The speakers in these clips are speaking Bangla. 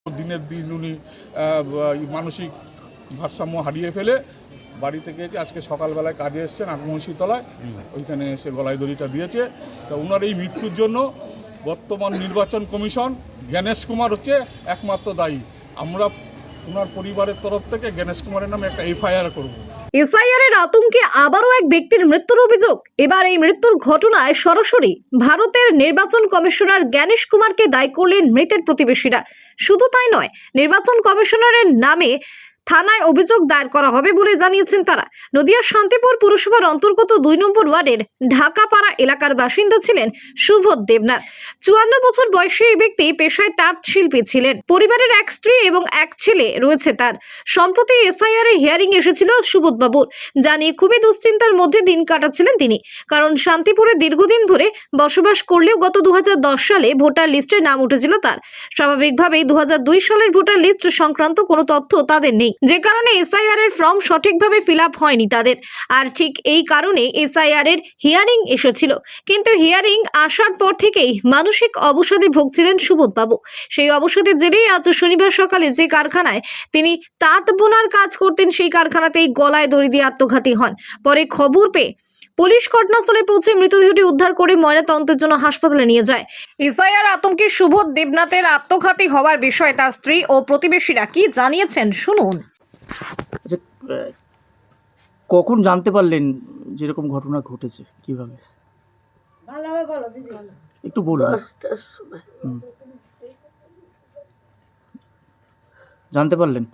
দিনের দিন উনি মানসিক ভারসাম্য হারিয়ে ফেলে বাড়ি থেকে আজকে সকালবেলায় কাজে এসছেন আগমনশীতলায়, ওইখানে এসে গলায় দড়িটা দিয়েছে। তা ওনার এই মৃত্যুর জন্য বর্তমান নির্বাচন কমিশন জ্ঞানেশ কুমার হচ্ছে একমাত্র দায়ী। আমরা ওনার পরিবারের তরফ থেকে জ্ঞানেশ কুমারের নামে একটা এফআইআর করব। এসআইআর এর আতঙ্কে আবারও এক ব্যক্তির মৃত্যুর অভিযোগ। এবার এই মৃত্যুর ঘটনায় সরাসরি ভারতের নির্বাচন কমিশনার জ্ঞানেশ কুমারকে দায়ী করলেন মৃতের প্রতিবেশীরা। শুধু তাই নয়, নির্বাচন কমিশনারের নামে থানায় অভিযোগ দায়ের করা হবে বলে জানিয়েছেন তারা। নদিয়ার শান্তিপুর পুরসভার অন্তর্গত 2 নম্বর ওয়ার্ডের ঢাকাপাড়া এলাকার বাসিন্দা ছিলেন সুবোধ দেবনাথ। 54 বছর বয়সী এই ব্যক্তি পেশায় তাঁত শিল্পী ছিলেন। পরিবারের এক স্ত্রী এবং এক ছেলে রয়েছে তার। সম্প্রতি এসআইআর এ হিয়ারিং এসেছিল সুবোধ বাবুর, যা নিয়ে খুবই দুশ্চিন্তার মধ্যে দিন কাটাচ্ছিলেন তিনি। কারণ শান্তিপুরে দীর্ঘদিন ধরে বসবাস করলেও গত 2010 সালে ভোটার লিস্টে নাম উঠেছিল তার। স্বাভাবিকভাবেই 2002 সালের ভোটার লিস্ট সংক্রান্ত কোনো তথ্য তাদের নেই, যে কারণে এসআইআর এর ফর্ম সঠিকভাবে ফিল আপ হয়নি তাদের। আর ঠিক এই কারণে এসআইআর এর হিয়ারিং এসেছিল। কিন্তু হিয়ারিং আসার পর থেকেই মানসিক অবসাদে ভুগছিলেন সুবোধ বাবু। সেই অবসাদের জেরেই আজ শনিবার সকালে যে কারখানায় তিনি তাঁত বোনার কাজ করতেন, সেই কারখানাতেই গলায় দড়ি দিয়ে আত্মঘাতী হন। পরে খবর পেয়ে পুলিশ ঘটনাস্থলে পৌঁছে মৃতদেহটি উদ্ধার করে ময়নাতদন্তের জন্য হাসপাতালে নিয়ে যায়। এসআইআর আতঙ্কে সুবোধ দেবনাথের আত্মঘাতী হওয়ার বিষয়ে তার স্ত্রী ও প্রতিবেশীরা কি জানিয়েছেন শুনুন। আচ্ছা, কখন জানতে পারলেন যেরকম ঘটনা ঘটেছে, কিভাবে? ভালোভাবে বলো দিদি। একটু বলুন। 10টার সময় জানতে পারলেন?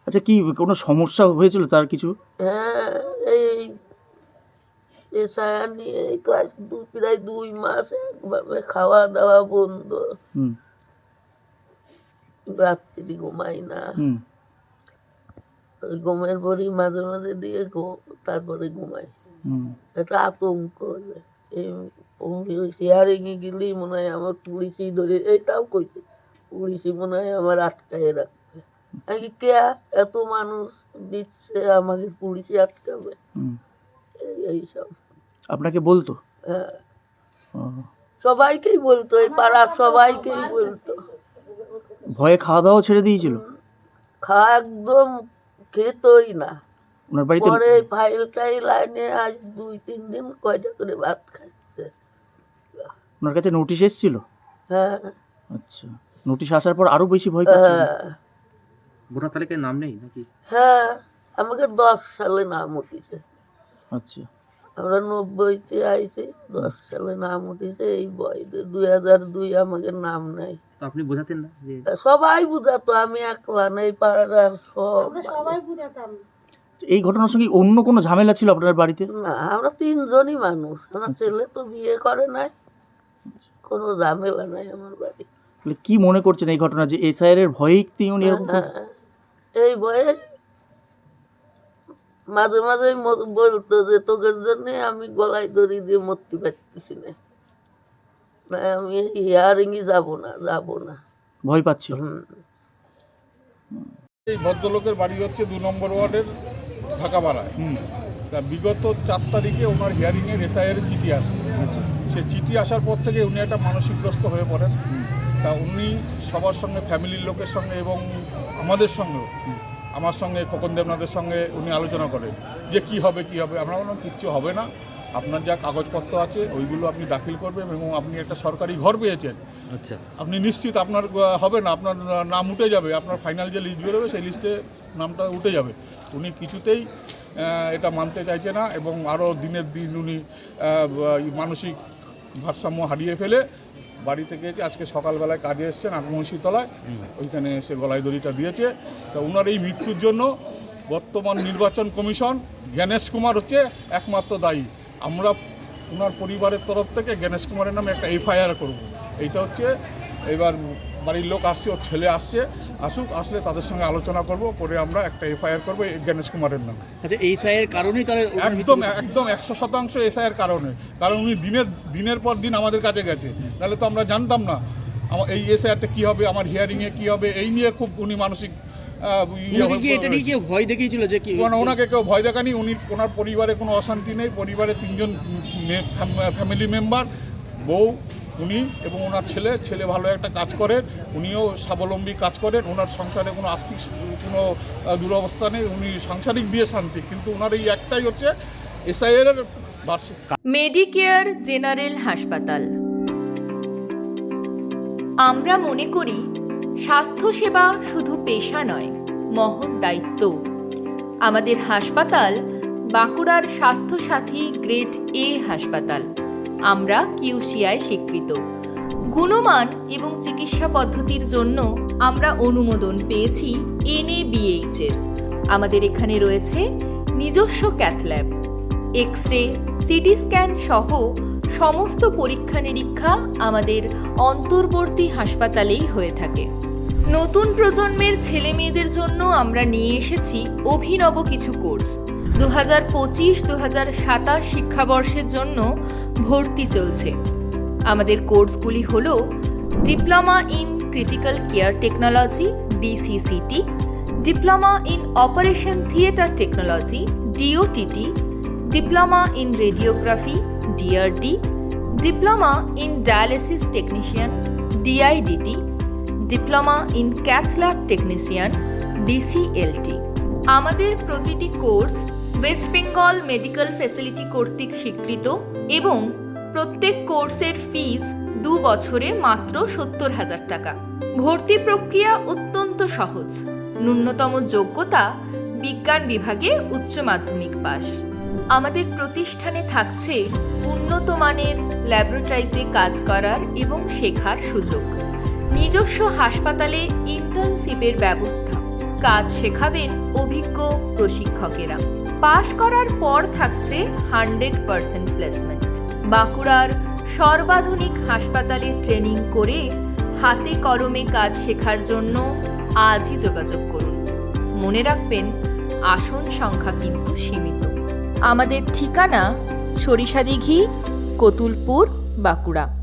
আচ্ছা, কি কোনো সমস্যা হয়েছিল তার কিছু? হ্যাঁ, এই এসআইআর নিয়ে তো আজ প্রায় 2 মাস একভাবে খাওয়া দাওয়া বন্ধ। রাত্রি ঘুমাই না। ওই ঘুমের পরই মাঝে মাঝে দিয়ে তারপরে ঘুমাই। একটা আতঙ্ক। এই হিয়ারিং এ গেলেই মনে হয় আমার পুলিশই ধরে, এইটাও কইছে পুলিশই মনে হয় আমার আটকায় রাখবে। আমি কে এত মানুষ দিচ্ছে আমাকে পুলিশই আটকাবে, এইসব আপনাকে বলতো? হ্যাঁ, ও, সবাইকেই বলতো, এই পাড়ার সবাইকেই বলতো। ভয়ে খাওয়া দাওয়া ছেড়ে দিয়েছিল? খাওয়া একদম খেতই না। ওনার বাড়িতে পরে ফাইল টাইল আইনে আজ 2-3 দিন কয়টা করে ভাত খাচ্ছে। ওনার কাছে নোটিশ এসেছিল? হ্যাঁ আচ্ছা, নোটিশ আসার পর আরো বেশি ভয় পাচ্ছেন? হ্যাঁ ভোটার তালিকায় নাম নেই নাকি? হ্যাঁ, আমাকে 10 সালে নাম উঠেছে। আচ্ছা, আমরা 90-তে আইছি, 10 সালে নাম উঠেছে। এই বয়সে 2002 আমাকে নাম নাই। তো আপনি বোঝাতেন না যে? সবাই বুঝাতো, আমি একলা নেই, পাড়ার সবাই। এই ঘটনার সঙ্গে অন্য কোনো ঝামেলা ছিল আপনার বাড়িতে? না, আমরা 3 জনই মানুষ। আমার ছেলে তো বিয়ে করে নাই, কোনো ঝামেলা নাই আমার বাড়ি। তাহলে কি মনে করছেন এই ঘটনা, যে এসআইআর এর ভয়েই তিনি উনি এরকম? এই বয়ে মাঝে মাঝে বলতো যে তোদের জন্য আমি গলায় দড়ি দিয়ে মরতে পারতেছি না, আমি হিয়ারিং এ যাবো না। ভয় পাচ্ছিল? এই ভদ্রলোকের বাড়ি হচ্ছে 2 নম্বর ওয়ার্ডের ঢাকাপাড়ায়। তা বিগত 4 তারিখে ওনার হিয়ারিংয়ের এসআইআর চিঠি আসে। আচ্ছা, সে চিঠি আসার পর থেকে উনি একটা মানসিকগ্রস্ত হয়ে পড়েন। তা উনি সবার সঙ্গে, ফ্যামিলির লোকের সঙ্গে এবং আমাদের সঙ্গেও, আমার সঙ্গে খোকন দেবনাথের সঙ্গে উনি আলোচনা করেন যে কি হবে। আমরা বললাম কিচ্ছু হবে না, আপনার যা কাগজপত্র আছে ওইগুলো আপনি দাখিল করবেন এবং আপনি একটা সরকারি ঘর পেয়েছেন, আচ্ছা, আপনি নিশ্চিত আপনার হবে না, আপনার নাম উঠে যাবে, আপনার ফাইনাল যে লিস্ট বেরোবে সেই লিস্টে নামটা উঠে যাবে। উনি কিছুতেই এটা মানতে চাইছে না এবং আরও দিনের দিন উনি মানসিক ভারসাম্য হারিয়ে ফেলে বাড়ি থেকে আজকে সকালবেলায় কাজে এসছেন আগমনশীতলায়, ওইখানে এসে গলায় দড়িটা দিয়েছে। তা ওনার এই মৃত্যুর জন্য বর্তমান নির্বাচন কমিশন জ্ঞানেশ কুমার হচ্ছে একমাত্র দায়ী। আমরা ওনার পরিবারের তরফ থেকে জ্ঞানেশ কুমারের নামে একটা এফআইআর করব। এইটা হচ্ছে এবার বাড়ির লোক আসছে, ওর ছেলে আসলে তাদের সঙ্গে আলোচনা করে আমরা একটা এফআইআর করবো জ্ঞানেশ কুমারের নামে। আচ্ছা, এই এসআইআর কারণেই তাহলে একদম 100% এসআইআর কারণে, কারণ উনি দিনের পর দিন আমাদের কাছে গেছে, তাহলে তো আমরা জানতাম না আমার এই এসআইআরটা কী হবে, আমার হিয়ারিংয়ে কী হবে, এই নিয়ে খুব উনি মানসিক এটা নিয়ে কেউ ভয় দেখিয়েছিল যে কি? ওনাকে কেউ ভয় দেখানি। ওনার পরিবারে কোনো অশান্তি নেই, পরিবারে 3 জন ফ্যামিলি মেম্বার, বউ উনি এবং ওনার ছেলে ভালো একটা কাজ করেন, উনিও স্বাবলম্বী কাজ করেন, ওনার সংসারে কোনো আর্থিক কোনো দুরবস্থা নেই, উনি সাংসারিক দিয়ে শান্তি, কিন্তু ওনার এই একটাই হচ্ছে এসআইয়ের বার্ষিক। মেডিকেয়ার জেনারেল হাসপাতাল। আমরা মনে করি স্বাস্থ্যসেবা শুধু পেশা নয়, মহৎ দায়িত্ব। আমাদের হাসপাতাল বাঁকুড়ার স্বাস্থ্যসাথী গ্রেড এ হাসপাতাল। আমরা কিউসিআই স্বীকৃত। গুণমান এবং চিকিৎসা পদ্ধতির জন্য আমরা অনুমোদন পেয়েছি NABH এর। আমাদের এখানে রয়েছে নিজস্ব cath lab, X-ray, CT scan সহ সমস্ত পরীক্ষা নিরীক্ষা আমাদের অন্তর্বর্তী হাসপাতালেই হয়ে থাকে। নতুন প্রজন্মের ছেলে মেয়েদের জন্য আমরা নিয়ে এসেছি অভিনব কিছু কোর্স। 2025-2027 শিক্ষাবর্ষের জন্য ভর্তি চলছে। আমাদের কোর্সগুলি হল diploma in critical care technology DCCT, diploma in operation theatre technology DOTT, diploma in radiography DRD, diploma in dialysis technician DIDT, diploma in cath lab technician DCLT। আমাদের প্রতিটি course West Bengal medical facility কর্তৃক স্বীকৃত এবং প্রত্যেক কোর্সের ফিস 2 বছরে মাত্র 70,000 টাকা। ভর্তি প্রক্রিয়া অত্যন্ত সহজ। ন্যূনতম যোগ্যতা বিজ্ঞান বিভাগে উচ্চ মাধ্যমিক পাস। আমাদের প্রতিষ্ঠানে থাকছে উন্নত মানের ল্যাবরেটরিতে কাজ করার এবং শেখার সুযোগ। নিজস্ব হাসপাতালে ইন্টার্নশিপের ব্যবস্থা। কাজ শেখাবেন অভিজ্ঞ প্রশিক্ষকেরা। পাশ করার পর থাকছে 100% প্লেসমেন্ট। বাঁকুড়ার সর্বাধুনিক হাসপাতালে ট্রেনিং করে হাতে কলমে কাজ শেখার জন্য আজই যোগাযোগ করুন। মনে রাখবেন, আসন সংখ্যা কিন্তু সীমিত। আমাদের ঠিকানা সরিষাদিঘি, কতুলপুর, বাঁকুড়া।